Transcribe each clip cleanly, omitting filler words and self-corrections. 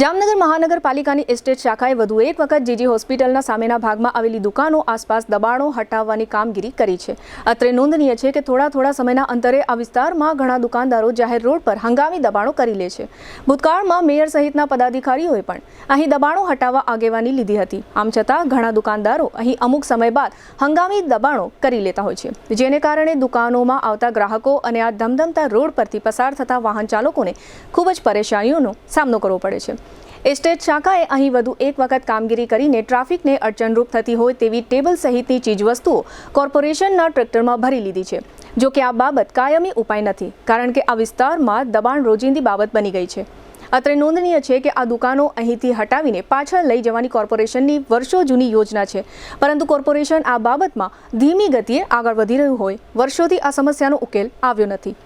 જામનગર મહાનગરપાલિકાની એસ્ટેટ શાખાએ વધુ એક વખત જીજી હોસ્પિટલના સામેના ભાગમાં આવેલી દુકાનો આસપાસ દબાણો હટાવવાની કામગીરી કરી છે. અત્રે નોંધનીય છે કે થોડા સમયના અંતરે આ વિસ્તારમાં ઘણા દુકાનદારો જાહેર રોડ પર હંગામી દબાણો કરી લે છે. ભૂતકાળમાં મેયર સહિતના પદાધિકારીઓએ પણ અહીં દબાણો હટાવવા આગેવાની લીધી હતી. આમ છતાં ઘણા દુકાનદારો અહીં અમુક સમય બાદ હંગામી દબાણો કરી લેતા હોય છે, જેને કારણે દુકાનોમાં આવતા ગ્રાહકો અને આ ધમધમતા રોડ પરથી પસાર થતા વાહન ચાલકોને ખૂબ જ પરેશાનીઓનો સામનો કરવો પડે છે. એસ્ટેટ શાખાએ અહીં વધુ એક વખત કામગીરી કરીને ટ્રાફિકને અડચણરૂપ થતી હોય તેવી ટેબલ સહિતની ચીજવસ્તુઓ કોર્પોરેશનના ટ્રેક્ટરમાં ભરી લીધી છે. જો કે આ બાબત કાયમી ઉપાય નથી, કારણ કે આ વિસ્તારમાં દબાણ રોજિંદી બાબત બની ગઈ છે. અત્રે નોંધનીય છે કે આ દુકાનો અહીંથી હટાવીને પાછળ લઈ જવાની કોર્પોરેશનની વર્ષો જૂની યોજના છે, પરંતુ કોર્પોરેશન આ બાબતમાં ધીમી ગતિએ આગળ વધી રહ્યું હોય વર્ષોથી આ સમસ્યાનો ઉકેલ આવ્યો નથી.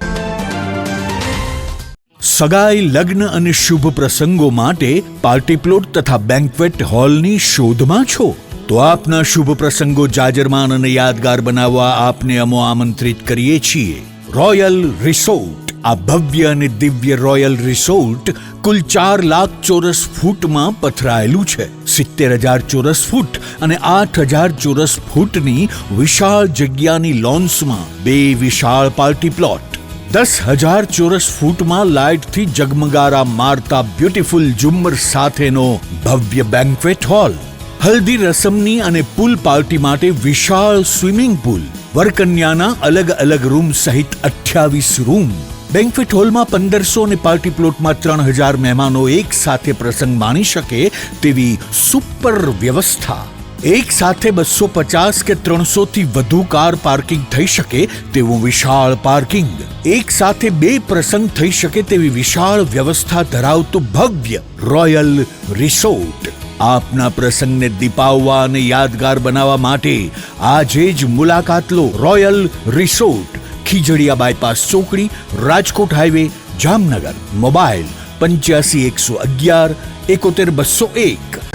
સગાઈ, લગ્ન અને શુભ પ્રસંગો માટે પાર્ટી પ્લોટ તથા બેન્ક્વેટ હોલની શોધમાં છો? તો આપના શુભ પ્રસંગો જાજરમાન અને યાદગાર બનાવવા આપને અમો આમંત્રિત કરીએ છીએ. Royal resort. આ ભવ્ય અને દિવ્ય રોયલ રિસોર્ટ કુલ 4 લાખ ચોરસ ફૂટમાં પથરાયેલું છે. 70,000 ચોરસ ફૂટ અને 8,000 ચોરસ ફૂટની વિશાળ જગ્યાની લોન્સમાં 2 વિશાળ પાર્ટી પ્લોટ, 10,000 ચોરસ ફૂટમાં લાઇટથી જગમગારા મારતા બ્યુટીફુલ ઝુમ્મર સાથેનો ભવ્ય બેન્ક્વેટ હોલ, હલ્દી રસમની અને પૂલ પાર્ટી માટે વિશાળ સ્વિમિંગ પૂલ, વરકન્યાના અલગ અલગ રૂમ સહિત 28 રૂમ. બેન્ક્વેટ હોલમાં 1500 અને પાર્ટી પ્લોટમાં 3,000 મહેમાનો એક સાથે પ્રસંગ માણી શકે તેવી સુપર વ્યવસ્થા. એક સાથે 250 કે 300 થી વધુ કાર પાર્કિંગ થઈ શકે તેવું વિશાળ પાર્કિંગ, એક સાથે 2 પ્રસંગ થઈ શકે તેવી વિશાળ વ્યવસ્થા ધરાવતું ભવ્ય રોયલ રિસોર્ટ. આપના પ્રસંગને દીપાવવા અને યાદગાર બનાવવા માટે આજે જ મુલાકાત લો. રોયલ રિસોર્ટ, ખીજડીયા બાયપાસ ચોકડી, રાજકોટ હાઈવે, જામનગર. મોબાઈલ 85 111 71 201.